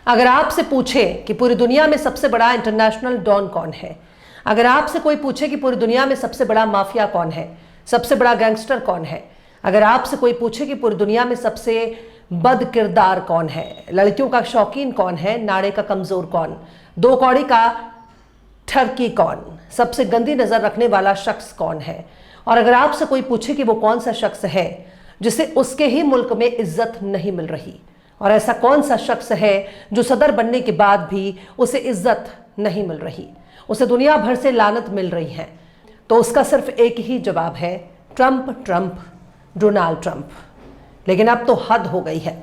अगर आपसे पूछे कि पूरी दुनिया में सबसे बड़ा इंटरनेशनल डॉन कौन है, अगर आपसे कोई पूछे कि पूरी दुनिया में सबसे बड़ा माफिया कौन है, सबसे बड़ा गैंगस्टर कौन है, अगर आपसे कोई पूछे कि पूरी दुनिया में सबसे बद किरदार कौन है, लड़कियों का शौकीन कौन है, नाड़े का कमजोर कौन, दो कौड़ी का ठरकी कौन, सबसे गंदी नजर रखने वाला शख्स कौन है, और अगर आपसे कोई पूछे कि वो कौन सा शख्स है जिसे उसके ही मुल्क में इज्जत नहीं मिल रही, और ऐसा कौन सा शख्स है जो सदर बनने के बाद भी उसे इज्जत नहीं मिल रही, उसे दुनिया भर से लानत मिल रही है, तो उसका सिर्फ एक ही जवाब है, ट्रंप ट्रंप, डोनाल्ड ट्रंप। लेकिन अब तो हद हो गई है।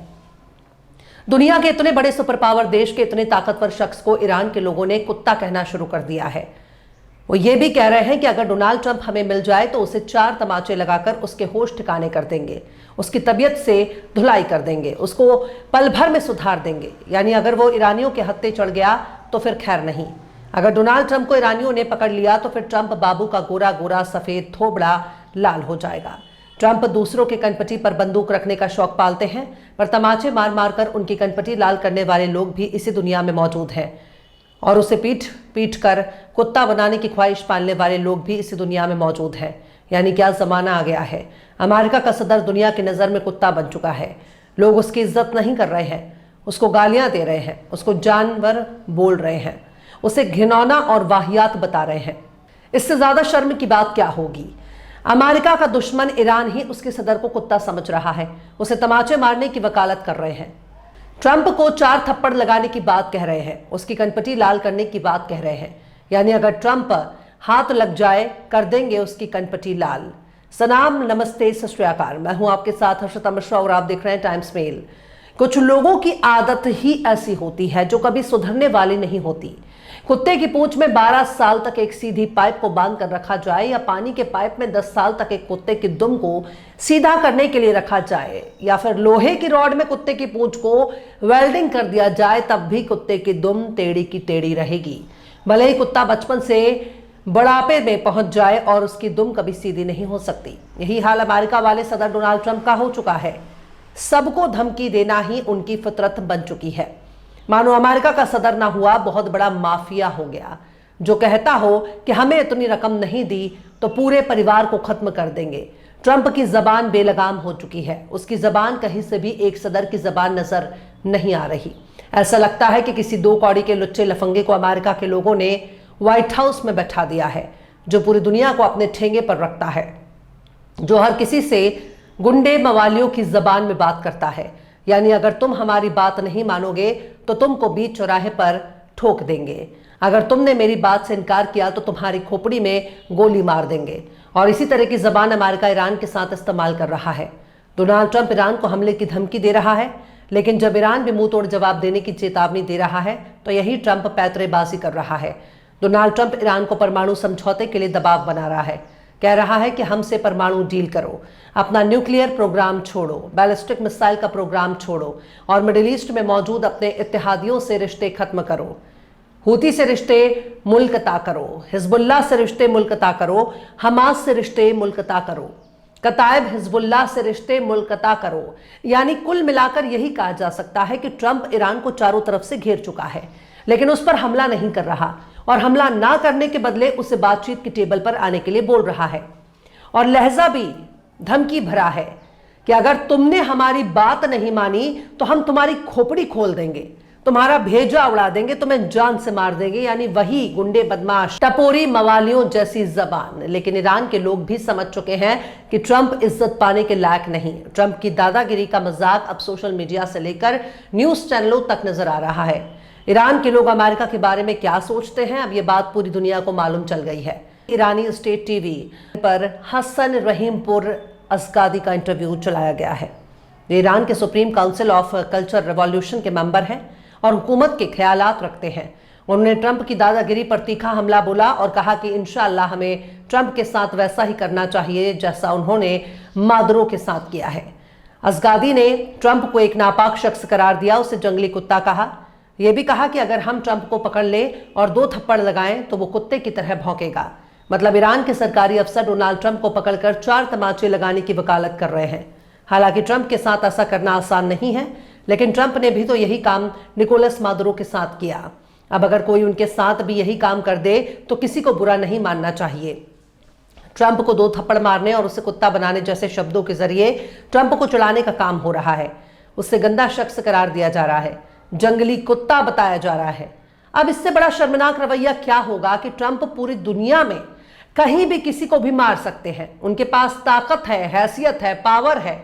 दुनिया के इतने बड़े सुपर पावर देश के इतने ताकतवर शख्स को ईरान के लोगों ने कुत्ता कहना शुरू कर दिया है। वो ये भी कह रहे हैं कि अगर डोनाल्ड ट्रंप हमें मिल जाए तो उसे 4 तमाचे लगाकर उसके होश ठिकाने कर देंगे, उसकी तबीयत से धुलाई कर देंगे, उसको पल भर में सुधार देंगे। यानी अगर वो ईरानियों के हत्थे चढ़ गया तो फिर खैर नहीं। अगर डोनाल्ड ट्रंप को ईरानियों ने पकड़ लिया तो फिर ट्रंप बाबू का गोरा गोरा सफेद थोबड़ा लाल हो जाएगा। ट्रंप दूसरों के कनपटी पर बंदूक रखने का शौक पालते हैं, पर तमाचे मार मार कर उनकी कनपटी लाल करने वाले लोग भी इसी दुनिया में मौजूद हैं, और उसे पीट पीट कर कुत्ता बनाने की ख्वाहिश पालने वाले लोग भी इसी दुनिया में मौजूद हैं। यानी क्या जमाना आ गया है। अमेरिका का सदर दुनिया की नज़र में कुत्ता बन चुका है। लोग उसकी इज्जत नहीं कर रहे हैं, उसको गालियां दे रहे हैं, उसको जानवर बोल रहे हैं, उसे घिनौना और वाहियात बता रहे हैं। इससे ज्यादा शर्म की बात क्या होगी। अमेरिका का दुश्मन ईरान ही उसके सदर को कुत्ता समझ रहा है, उसे तमाचे मारने की वकालत कर रहे हैं, ट्रंप को 4 थप्पड़ लगाने की बात कह रहे हैं, उसकी कनपटी लाल करने की बात कह रहे हैं। यानी अगर ट्रंप हाथ लग जाए कर देंगे उसकी कनपटी लाल। सलाम, नमस्ते, सत श्री अकाल। मैं हूं आपके साथ हर्षिता मिश्रा और आप देख रहे हैं टाइम्स मेल। कुछ लोगों की आदत ही ऐसी होती है जो कभी सुधरने वाली नहीं होती। कुत्ते की पूंछ में 12 साल तक एक सीधी पाइप को बांध कर रखा जाए, या पानी के पाइप में 10 साल तक एक कुत्ते की दुम को सीधा करने के लिए रखा जाए, या फिर लोहे की रॉड में कुत्ते की पूंछ को वेल्डिंग कर दिया जाए, तब भी कुत्ते की दुम टेढ़ी की टेढ़ी रहेगी। भले ही कुत्ता बचपन से बुढ़ापे में पहुंच जाए और उसकी दुम कभी सीधी नहीं हो सकती। यही हाल अमेरिका वाले सदर डोनाल्ड ट्रंप का हो चुका है। सबको धमकी देना ही उनकी फितरत बन चुकी है। मानो अमेरिका का सदर ना हुआ बहुत बड़ा माफिया हो गया, जो कहता हो कि हमें इतनी रकम नहीं दी तो पूरे परिवार को खत्म कर देंगे। ट्रंप की जबान बेलगाम हो चुकी है, उसकी जबान कहीं से भी एक सदर की जबान नजर नहीं आ रही। ऐसा लगता है कि किसी 2 कौड़ी के लुच्चे लफंगे को अमेरिका के लोगों ने व्हाइट हाउस में बैठा दिया है, जो पूरी दुनिया को अपने ठेंगे पर रखता है, जो हर किसी से गुंडे मवालियों की जबान में बात करता है। यानी अगर तुम हमारी बात नहीं मानोगे तो तुमको बीच चौराहे पर ठोक देंगे, अगर तुमने मेरी बात से इनकार किया तो तुम्हारी खोपड़ी में गोली मार देंगे। और इसी तरह की जबान अमेरिका ईरान के साथ इस्तेमाल कर रहा है। डोनाल्ड ट्रंप ईरान को हमले की धमकी दे रहा है, लेकिन जब ईरान भी मुंह तोड़ जवाब देने की चेतावनी दे रहा है तो यही ट्रंप पैतरेबाजी कर रहा है। डोनाल्ड ट्रंप ईरान को परमाणु समझौते के लिए दबाव बना रहा है, कह रहा है कि हमसे परमाणु डील करो, अपना न्यूक्लियर प्रोग्राम छोड़ो, बैलिस्टिक मिसाइल का प्रोग्राम छोड़ो, और मिडिल ईस्ट में मौजूद अपने इत्तेहादियों से रिश्ते खत्म करो। हूती से रिश्ते मुल्कता करो, हिजबुल्लाह से रिश्ते मुल्कता करो, हमास से रिश्ते मुल्कता करो, कतायब हिजबुल्लाह से रिश्ते मुल्कता करो। यानी कुल मिलाकर यही कहा जा सकता है कि ट्रंप ईरान को चारों तरफ से घेर चुका है, लेकिन उस पर हमला नहीं कर रहा, और हमला ना करने के बदले उसे बातचीत की टेबल पर आने के लिए बोल रहा है। और लहजा भी धमकी भरा है कि अगर तुमने हमारी बात नहीं मानी तो हम तुम्हारी खोपड़ी खोल देंगे, तुम्हारा भेजा उड़ा देंगे, तुम्हें जान से मार देंगे। यानी वही गुंडे, बदमाश, टपोरी मवालियों जैसी जबान। लेकिन ईरान के लोग भी समझ चुके हैं कि ट्रंप इज्जत पाने के लायक नहीं। ट्रंप की दादागिरी का मजाक अब सोशल मीडिया से लेकर न्यूज चैनलों तक नजर आ रहा है। ईरान के लोग अमेरिका के बारे में क्या सोचते हैं, अब ये बात पूरी दुनिया को मालूम चल गई है। ईरानी स्टेट टीवी पर हसन रहीमपुर असगादी का इंटरव्यू चलाया गया है। ये ईरान के supreme council of culture revolution के मेंबर हैं और हुकूमत के ख्यालात रखते हैं। उन्होंने ट्रंप की दादागिरी पर तीखा हमला बोला और कहा कि इंशाअल्लाह हमें ट्रंप के साथ वैसा ही करना चाहिए जैसा उन्होंने मादुरो के साथ किया है। असगादी ने ट्रंप को एक नापाक शख्स करार दिया, उसे जंगली कुत्ता कहा। यह भी कहा कि अगर हम ट्रंप को पकड़ ले और 2 थप्पड़ लगाएं तो वो कुत्ते की तरह भौंकेगा। मतलब ईरान के सरकारी अफसर डोनाल्ड ट्रंप को पकड़कर 4 तमाचे लगाने की वकालत कर रहे हैं। हालांकि ट्रंप के साथ ऐसा करना आसान नहीं है। लेकिन ट्रंप ने भी तो यही काम निकोलस मादुरो के साथ किया। अब अगर कोई उनके साथ भी यही काम कर दे तो किसी को बुरा नहीं मानना चाहिए। ट्रंप को 2 थप्पड़ मारने और उसे कुत्ता बनाने जैसे शब्दों के जरिए ट्रंप को चढ़ाने का काम हो रहा है। उससे गंदा शख्स करार दिया जा रहा है, जंगली कुत्ता बताया जा रहा है। अब इससे बड़ा शर्मनाक रवैया क्या होगा कि ट्रंप पूरी दुनिया में कहीं भी किसी को भी मार सकते हैं। उनके पास ताकत है, हैसियत है, पावर है,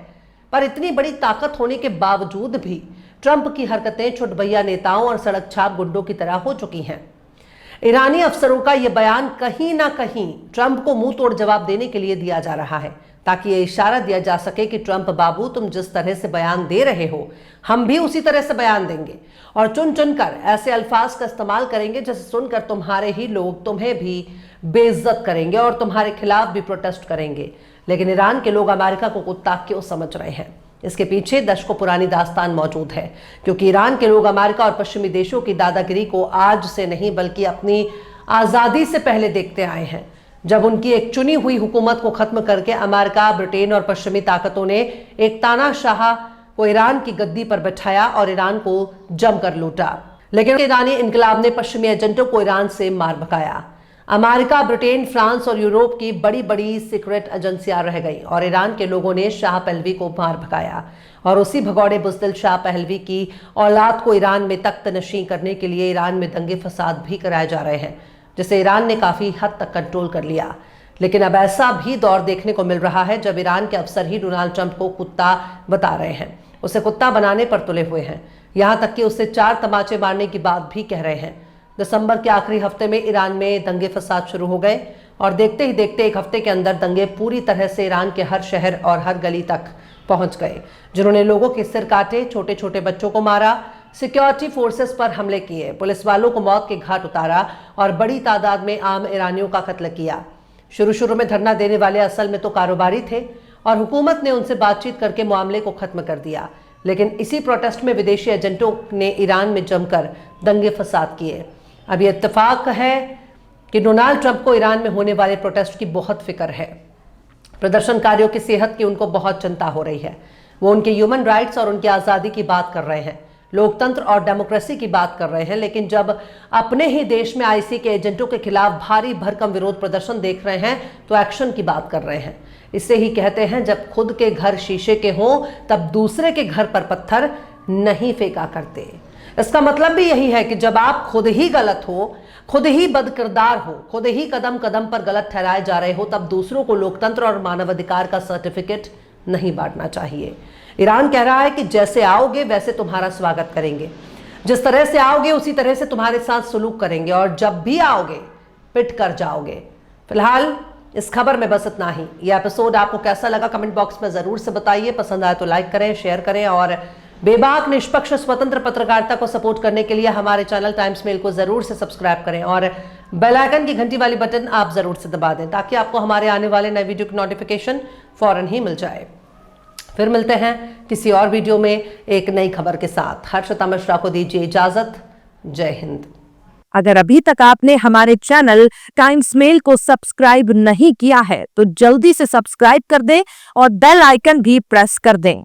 पर इतनी बड़ी ताकत होने के बावजूद भी ट्रंप की हरकतें छुटभैया नेताओं और सड़क छाप गुंडों की तरह हो चुकी हैं। ईरानी अफसरों का यह बयान कहीं ना कहीं ट्रंप को मुंह तोड़ जवाब देने के लिए दिया जा रहा है, ताकि यह इशारा दिया जा सके कि ट्रंप बाबू, तुम जिस तरह से बयान दे रहे हो हम भी उसी तरह से बयान देंगे और चुन चुनकर ऐसे अल्फाज का इस्तेमाल करेंगे जिसे सुनकर तुम्हारे ही लोग तुम्हें भी बेइज्जत करेंगे और तुम्हारे खिलाफ भी प्रोटेस्ट करेंगे। लेकिन ईरान के लोग अमेरिका को कुत्ता क्यों समझ रहे हैं? इसके पीछे दशकों पुरानी दास्तान मौजूद है, क्योंकि ईरान के लोग अमेरिका और पश्चिमी देशों की दादागिरी को आज से नहीं बल्कि अपनी आज़ादी से पहले देखते आए हैं, जब उनकी एक चुनी हुई हुकूमत को खत्म करके अमेरिका, ब्रिटेन और पश्चिमी ताकतों ने एक तानाशाह को ईरान की गद्दी पर बैठाया और ईरान को जमकर लूटा। लेकिन ईरानी इनकलाब ने पश्चिमी एजेंटों को ईरान से मार भगाया। अमेरिका, ब्रिटेन, फ्रांस और यूरोप की बड़ी बड़ी सीक्रेट एजेंसियां रह गई और ईरान के लोगों ने शाह पहलवी को मार भगाया। और उसी भगौड़े बुज़दिल शाह पहलवी की औलाद को ईरान में तख्त नशीं करने के लिए ईरान में दंगे फसाद भी कराए जा रहे हैं, जिसे ईरान ने काफ़ी हद तक कंट्रोल कर लिया। लेकिन अब ऐसा भी दौर देखने को मिल रहा है जब ईरान के अफसर ही डोनाल्ड ट्रंप को कुत्ता बता रहे हैं, उसे कुत्ता बनाने पर तुले हुए हैं, यहाँ तक कि उससे 4 तमाचे मारने की बात भी कह रहे हैं। दिसंबर के आखिरी हफ्ते में ईरान में दंगे फसाद शुरू हो गए और देखते ही देखते 1 हफ्ते के अंदर दंगे पूरी तरह से ईरान के हर शहर और हर गली तक पहुंच गए, जिन्होंने लोगों के सिर काटे, छोटे छोटे बच्चों को मारा, सिक्योरिटी फोर्सेस पर हमले किए, पुलिस वालों को मौत के घाट उतारा और बड़ी तादाद में आम ईरानियों का कत्ल किया। शुरू में धरना देने वाले असल में तो कारोबारी थे और हुकूमत ने उनसे बातचीत करके मामले को खत्म कर दिया। लेकिन इसी प्रोटेस्ट में विदेशी एजेंटों ने ईरान में जमकर दंगे फसाद किए। अब ये इत्तेफाक है कि डोनाल्ड ट्रंप को ईरान में होने वाले प्रोटेस्ट की बहुत फिक्र है। प्रदर्शनकारियों की सेहत की उनको बहुत चिंता हो रही है। वो उनके ह्यूमन राइट्स और उनकी आज़ादी की बात कर रहे हैं, लोकतंत्र और डेमोक्रेसी की बात कर रहे हैं, लेकिन जब अपने ही देश में आईसी के एजेंटों के खिलाफ भारी भरकम विरोध प्रदर्शन देख रहे हैं तो एक्शन की बात कर रहे हैं। इससे ही कहते हैं, जब खुद के घर शीशे के हों तब दूसरे के घर पर पत्थर नहीं फेंका करते। इसका मतलब भी यही है कि जब आप खुद ही गलत हो, खुद ही बदकिरदार हो, खुद ही कदम कदम पर गलत ठहराए जा रहे हो, तब दूसरों को लोकतंत्र और मानवाधिकार का सर्टिफिकेट नहीं बांटना चाहिए। ईरान कह रहा है कि जैसे आओगे वैसे तुम्हारा स्वागत करेंगे, जिस तरह से आओगे उसी तरह से तुम्हारे साथ सलूक करेंगे और जब भी आओगे पिट कर जाओगे। फिलहाल इस खबर में बस इतना ही। यह एपिसोड आपको कैसा लगा कमेंट बॉक्स में जरूर से बताइए। पसंद आए तो लाइक करें, शेयर करें और बेबाक, निष्पक्ष, स्वतंत्र पत्रकारिता को सपोर्ट करने के लिए हमारे चैनल टाइम्स मेल को जरूर से सब्सक्राइब करें और बेल आइकन की घंटी वाली बटन आप जरूर से दबा दें, ताकि आपको हमारे आने वाले नए वीडियो की नोटिफिकेशन फौरन ही मिल जाए। फिर मिलते हैं किसी और वीडियो में एक नई खबर के साथ। हर्षिता मिश्रा को दीजिए इजाजत। जय हिंद। अगर अभी तक आपने हमारे चैनल टाइम्स मेल को सब्सक्राइब नहीं किया है तो जल्दी से सब्सक्राइब कर दें और बेल आइकन भी प्रेस कर दें।